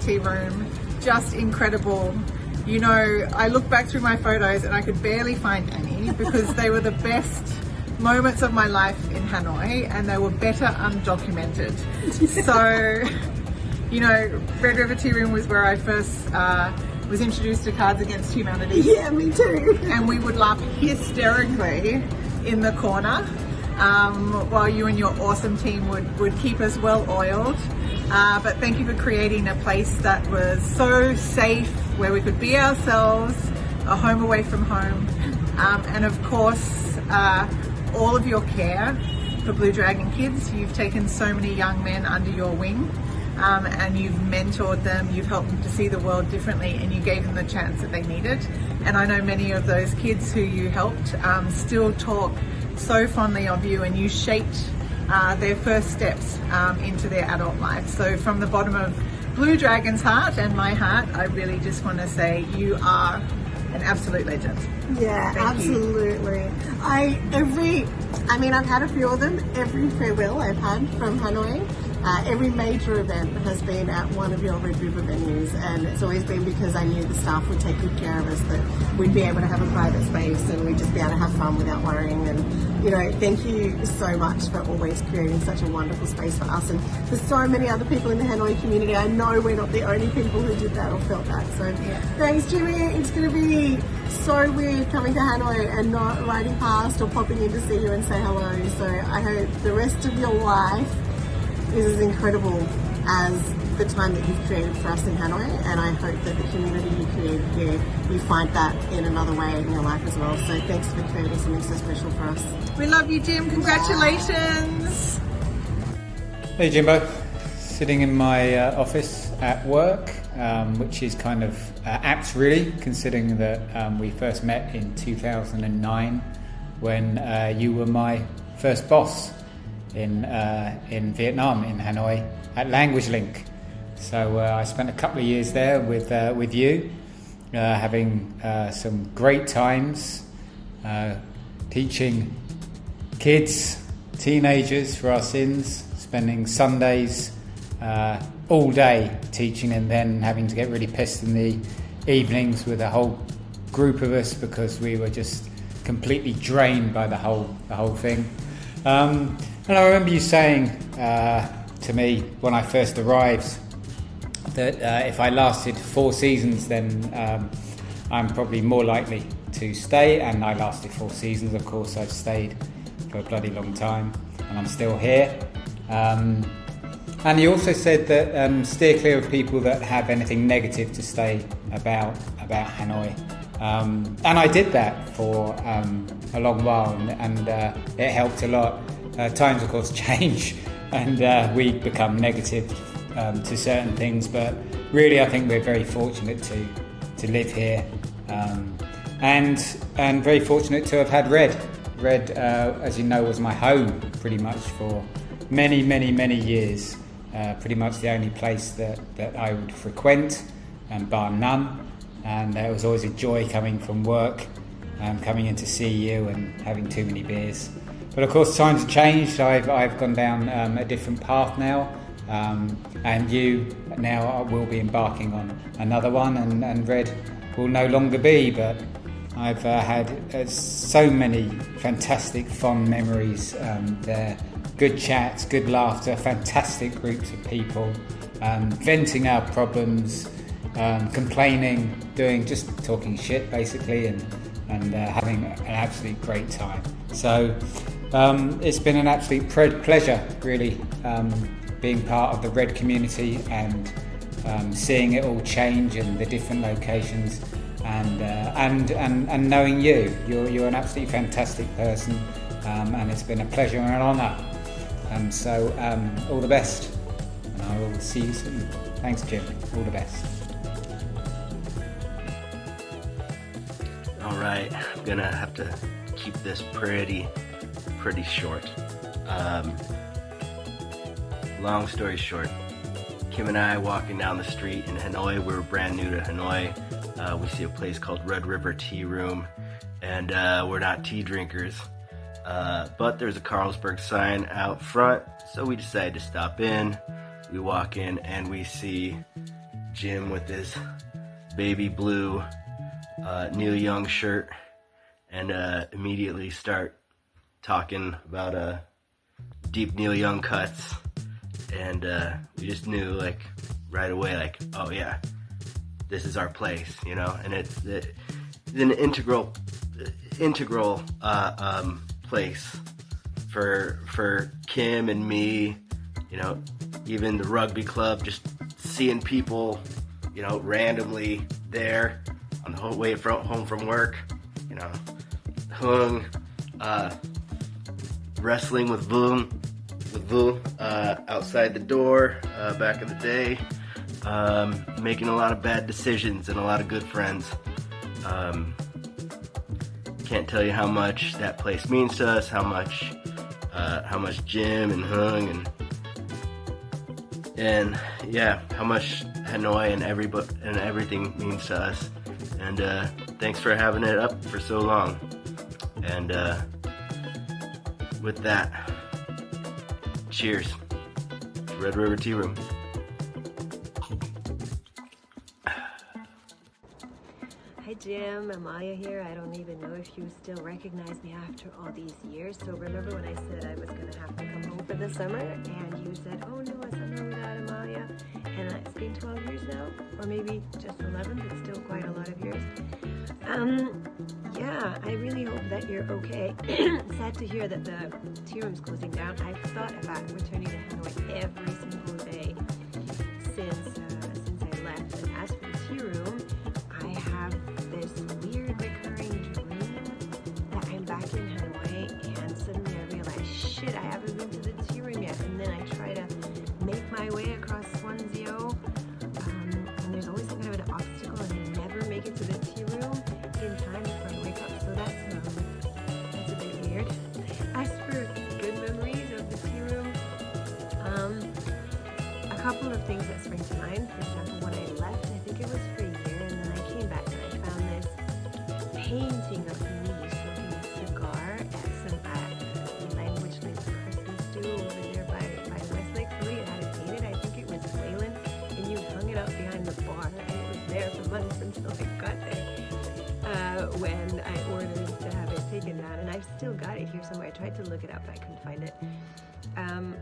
Tea Room, just incredible. You know, I look back through my photos and I could barely find any because they were the best moments of my life in Hanoi, and they were better undocumented. So, you know, Red River Tea Room was where I first was introduced to Cards Against Humanity. Yeah, me too. And we would laugh hysterically in the corner while you and your awesome team would keep us well oiled. But thank you for creating a place that was so safe, where we could be ourselves, a home away from home. And of course, all of your care for Blue Dragon Kids. You've taken so many young men under your wing, and you've mentored them, you've helped them to see the world differently, and you gave them the chance that they needed. And I know many of those kids who you helped still talk so fondly of you, and you shaped their first steps into their adult life. So from the bottom of Blue Dragon's heart and my heart, I really just want to say you are an absolute legend. Yeah, Thank absolutely. you. I've had a few of them. Every farewell I've had from Hanoi, every major event has been at one of your Red River venues, and it's always been because I knew the staff would take good care of us, that we'd be able to have a private space and we'd just be able to have fun without worrying. And, you know, thank you so much for always creating such a wonderful space for us and for so many other people in the Hanoi community. I know we're not the only people who did that or felt that. So thanks, Jimmy. It's going to be so weird coming to Hanoi and not riding past or popping in to see you and say hello. So I hope the rest of your life is as incredible as the time that you've created for us in Hanoi, and I hope that the community you created here, you find that in another way in your life as well. So thanks for creating something so special for us. We love you, Jim. Congratulations. Hey Jimbo, sitting in my office at work, which is kind of apt really, considering that we first met in 2009 when you were my first boss in Vietnam, in Hanoi, at Language Link. So I spent a couple of years there with you, having some great times, teaching kids, teenagers for our sins, spending Sundays all day teaching, and then having to get really pissed in the evenings with a whole group of us because we were just completely drained by the whole thing. And I remember you saying to me when I first arrived that if I lasted 4 seasons, then I'm probably more likely to stay. And I lasted 4 seasons. Of course, I've stayed for a bloody long time, and I'm still here. And you also said that steer clear of people that have anything negative to say about Hanoi. And I did that for a long while, and it helped a lot. Times, of course, change, and we become negative to certain things. But really, I think we're very fortunate to live here, and very fortunate to have had Red. Red, as you know, was my home pretty much for many years. Pretty much the only place that I would frequent, bar none. And it was always a joy coming from work, coming in to see you and having too many beers. But of course, times have changed. I've gone down a different path now, and you now will be embarking on another one, and Red will no longer be. But I've had so many fantastic, fond memories there. Good chats, good laughter, fantastic groups of people, venting our problems, complaining, just talking shit basically, and having an absolute great time. So it's been an absolute pleasure really being part of the Red community and seeing it all change and the different locations, and knowing you. You're an absolutely fantastic person, and it's been a pleasure and an honour. So all the best, and I will see you soon. Thanks, Jim. All the best. All right, I'm gonna have to keep this pretty short. Long story short, Kim and I walking down the street in Hanoi. We were brand new to Hanoi. We see a place called Red River Tea Room, and we're not tea drinkers. But there's a Carlsberg sign out front, so we decided to stop in. We walk in and we see Jim with his baby blue Neil Young shirt and immediately start talking about deep Neil Young cuts, and we just knew like right away, like, oh yeah, this is our place, you know. And it's an integral place for Kim and me, you know, even the rugby club, just seeing people, you know, randomly there on the whole way home from work, you know, Hung, wrestling with Vu outside the door back in the day, making a lot of bad decisions and a lot of good friends. Can't tell you how much that place means to us, how much Jim and Hung and yeah, how much Hanoi and everything means to us. And thanks for having it up for so long. And with that, cheers. Red River Tea Room. Hi Jim, Amalia here. I don't even know if you still recognize me after all these years. So remember when I said I was going to have to come home for the summer, and you said, oh no, a summer without Amalia. And it's been 12 years now, or maybe just 11, but still quite a lot of years. Yeah, I really hope that you're okay. Sad to hear that the tea room's closing down. I've thought about returning to Hanoi every single day since I left. And as for the tea room, I have this weird recurring dream that I'm back in Hanoi, and suddenly I realize, shit, I haven't been to the tea room yet. And then I try to make my way across Swansea, and there's always some kind of an obstacle, and I never make it to the tea room in time before I wake up. So that's a bit weird. As for good memories of the tea room, a couple of things that spring to mind. For example, when I left, I think it was for a year, and then I came back and I found this painting of me smoking a cigar at some language like Christmas do over there by Westlake. Somebody had it painted. I think it was Wayland, and you hung it up behind the bar, and it was there for months until it got there. When I ordered to have it taken down, and I've still got it here somewhere. I tried to look it up, but I couldn't find it.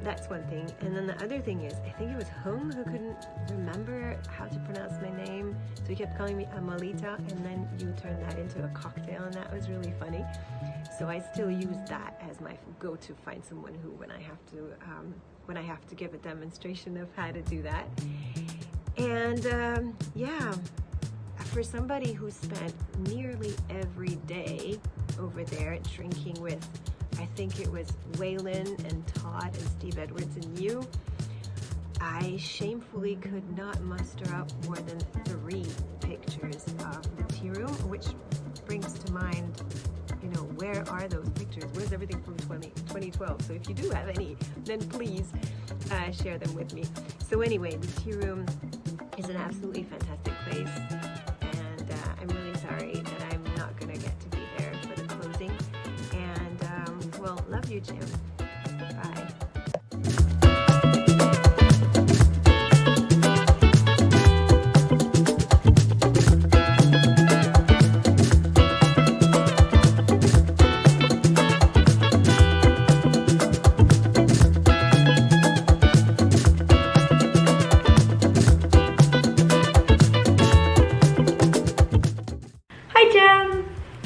That's one thing. And then the other thing is, I think it was Hung who couldn't remember how to pronounce my name, so he kept calling me Amalita, and then you turned that into a cocktail, and that was really funny. So I still use that as my go-to, find someone who, when I have to give a demonstration of how to do that. And yeah, for somebody who spent nearly every day over there drinking with, I think it was Waylon and Todd and Steve Edwards and you, I shamefully could not muster up more than 3 pictures of the tea room, which brings to mind, you know, where are those pictures? Where's everything from 2012? So if you do have any, then please share them with me. So anyway, the tea room is an absolutely fantastic place. I'm really sorry that I'm not going to get to be there for the closing. And, well, love you, Jim. Bye.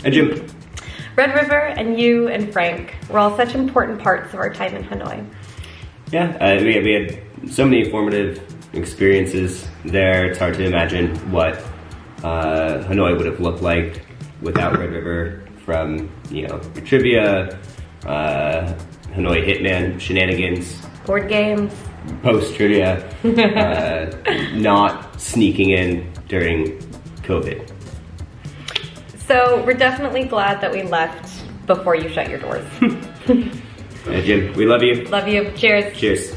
Hi Jim. Red River and you and Frank were all such important parts of our time in Hanoi. Yeah, we had so many formative experiences there. It's hard to imagine what Hanoi would have looked like without Red River, from, you know, trivia, Hanoi Hitman shenanigans, Board games, post trivia, not sneaking in during COVID. So we're definitely glad that we left before you shut your doors. Jim, we love you. Love you. Cheers. Cheers.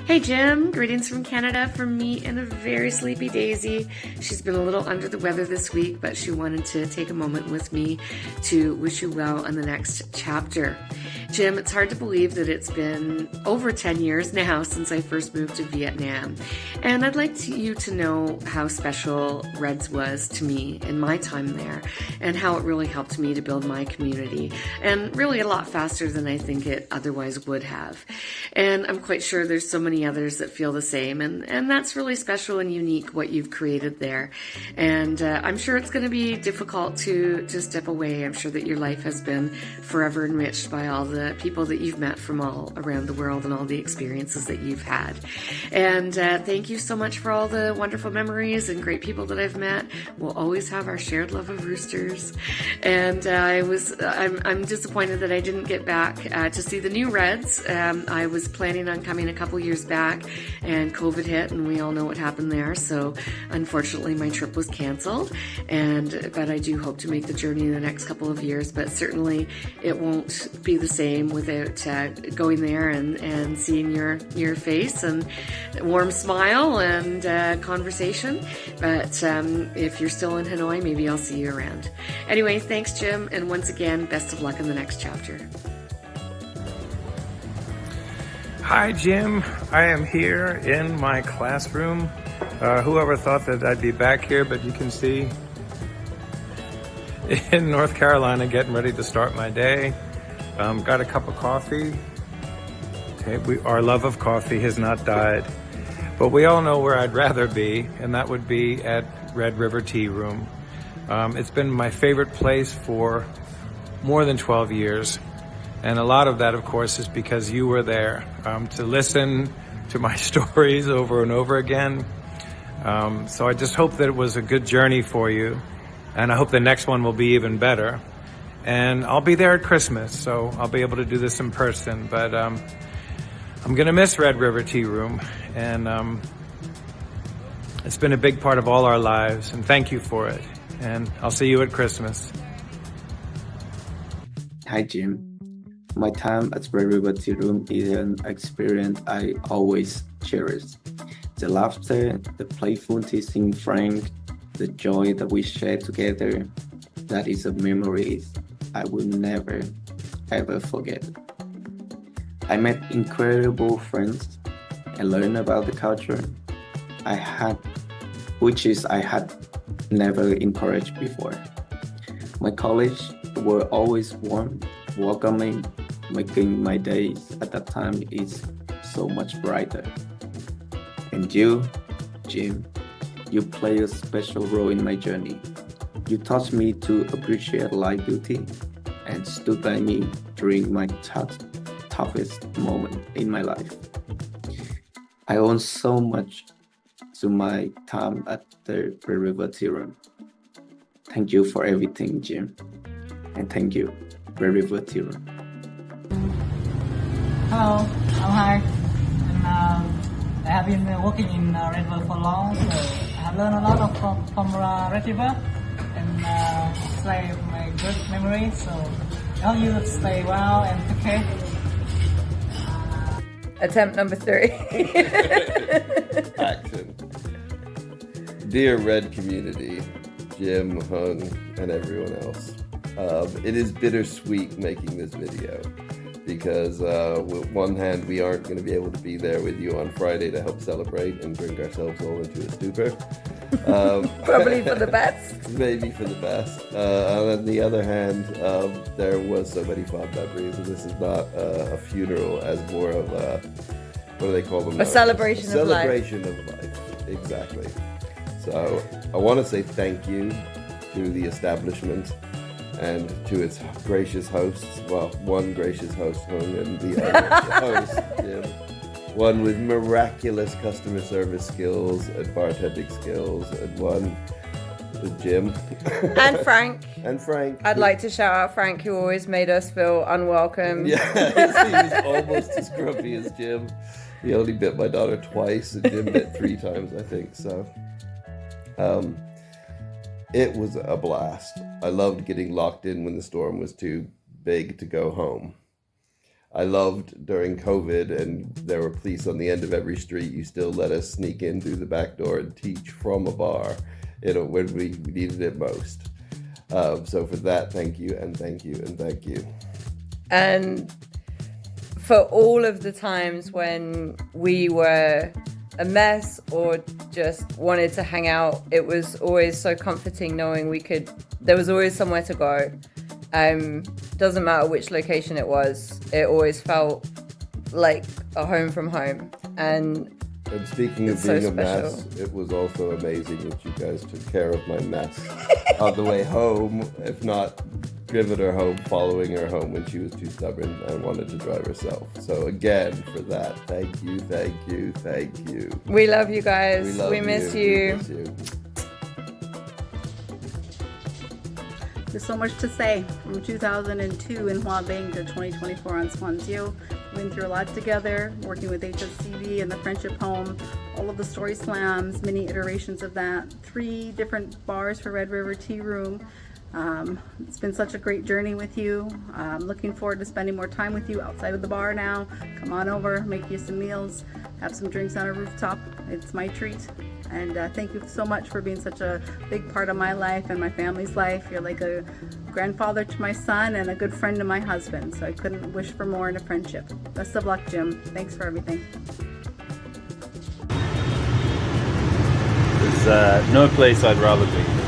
Hey Jim, greetings from Canada from me and a very sleepy Daisy. She's been a little under the weather this week, but she wanted to take a moment with me to wish you well on the next chapter. Jim, it's hard to believe that it's been over 10 years now since I first moved to Vietnam. And I'd like you to know how special Reds was to me in my time there and how it really helped me to build my community, and really a lot faster than I think it otherwise would have. And I'm quite sure there's so many others that feel the same, and that's really special and unique what you've created there. And I'm sure it's going to be difficult to step away. I'm sure that your life has been forever enriched by all the people that you've met from all around the world and all the experiences that you've had. And thank you so much for all the wonderful memories and great people that I've met. We'll always have our shared love of roosters. And I'm disappointed that I didn't get back to see the new Reds. I was planning on coming a couple years back, and COVID hit, and we all know what happened there. So unfortunately, my trip was canceled. But I do hope to make the journey in the next couple of years. But certainly, it won't be the same without going there and seeing your face and warm smile and conversation. But if you're still in Hanoi, maybe I'll see you around. Anyway, thanks, Jim, and once again, best of luck in the next chapter. Hi, Jim. I am here in my classroom. Whoever thought that I'd be back here, but you can see in North Carolina getting ready to start my day. Got a cup of coffee. Okay, our love of coffee has not died, but we all know where I'd rather be, and that would be at Red River Tea Room. It's been my favorite place for more than 12 years. And a lot of that, of course, is because you were there to listen to my stories over and over again. So I just hope that it was a good journey for you. And I hope the next one will be even better. And I'll be there at Christmas, so I'll be able to do this in person. But I'm going to miss Red River Tea Room. And it's been a big part of all our lives. And thank you for it. And I'll see you at Christmas. Hi, Jim. My time at Red River Tea Room is an experience I always cherish. The laughter, the playful teasing Frank, the joy that we shared together, that is a memory I will never, ever forget. I met incredible friends and learned about the culture I had never encouraged before. My colleagues were always warm, welcoming, making my days at that time is so much brighter. And you, Jim, you play a special role in my journey. You taught me to appreciate life beauty and stood by me during my toughest moment in my life. I owe so much to my time at the Red River Tea Room. Thank you for everything, Jim. And thank you, Red River Tea Room. Hello, I'm Hai, and I have been working in Red River for long, so I have learned a lot from Red River, and it's like my good memory, so I hope you stay well and take care. Attempt number 3. Action. Dear Red community, Jim, Hung, and everyone else. It is bittersweet making this video because with one hand we aren't going to be able to be there with you on Friday to help celebrate and drink ourselves all into a stupor. Probably for the best. Maybe for the best. On the other hand, there was so many fond memories, and this is not a funeral, as more of a, what do they call them? A celebration of life. Celebration of life, exactly. So I want to say thank you to the establishment and to its gracious hosts. Well, one gracious host, Hung, and the other host, Jim. One with miraculous customer service skills and bartending skills, and one with Jim. And Frank. And Frank. I'd like to shout out Frank, who always made us feel unwelcome. Yeah, he was almost as grumpy as Jim. He only bit my daughter twice, and Jim bit 3 times, I think, so. It was a blast. I loved getting locked in when the storm was too big to go home. I loved during COVID and there were police on the end of every street, you still let us sneak in through the back door and teach from a bar, when we needed it most. So for that, thank you and thank you and thank you. And for all of the times when we were a mess or just wanted to hang out, it was always so comforting knowing there was always somewhere to go. Doesn't matter which location it was, it always felt like a home from home. And speaking of being a mess, it was also amazing that you guys took care of my mess on the way home, if not driven her home, following her home when she was too stubborn and wanted to drive herself. So again, for that, thank you, thank you, thank you. We love you guys. We miss you. There's so much to say. From 2002 in Huabing to 2024 on Swansea. We went through a lot together, working with HSCB and the Friendship Home, all of the story slams, many iterations of that, 3 different bars for Red River Tea Room. It's been such a great journey with you. I'm looking forward to spending more time with you outside of the bar now. Come on over, make you some meals, have some drinks on a rooftop. It's my treat. And thank you so much for being such a big part of my life and my family's life. You're like a grandfather to my son and a good friend to my husband. So I couldn't wish for more in a friendship. Best of luck, Jim. Thanks for everything. There's no place I'd rather be.